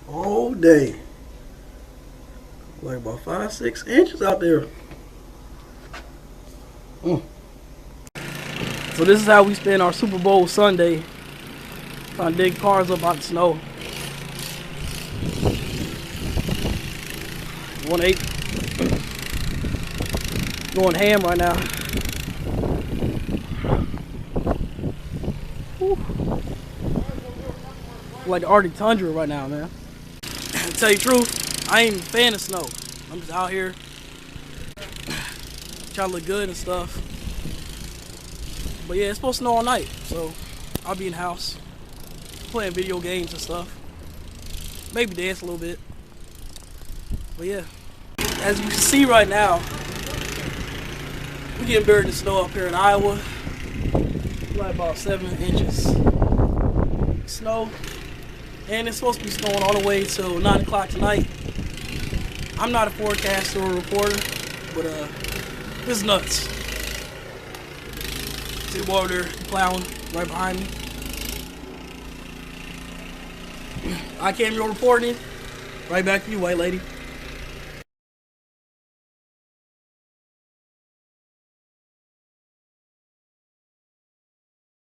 all day. Like about 5-6 inches out there. So this is how we spend our Super Bowl Sunday. Trying to dig cars up out the snow. 1-8. Going ham right now. Whew. Like the Arctic tundra right now, man. To tell you the truth, I ain't even a fan of snow. I'm just out here trying to look good and stuff. But yeah, it's supposed to snow all night, so I'll be in the house playing video games and stuff. Maybe dance a little bit. But yeah, as you can see right now, we're getting buried in snow up here in Iowa. Like about 7 inches snow. And it's supposed to be snowing all the way till 9 o'clock tonight. I'm not a forecaster or a reporter, but this is nuts. See the boy over there plowing right behind me. I came here reporting. Right back to you, white lady.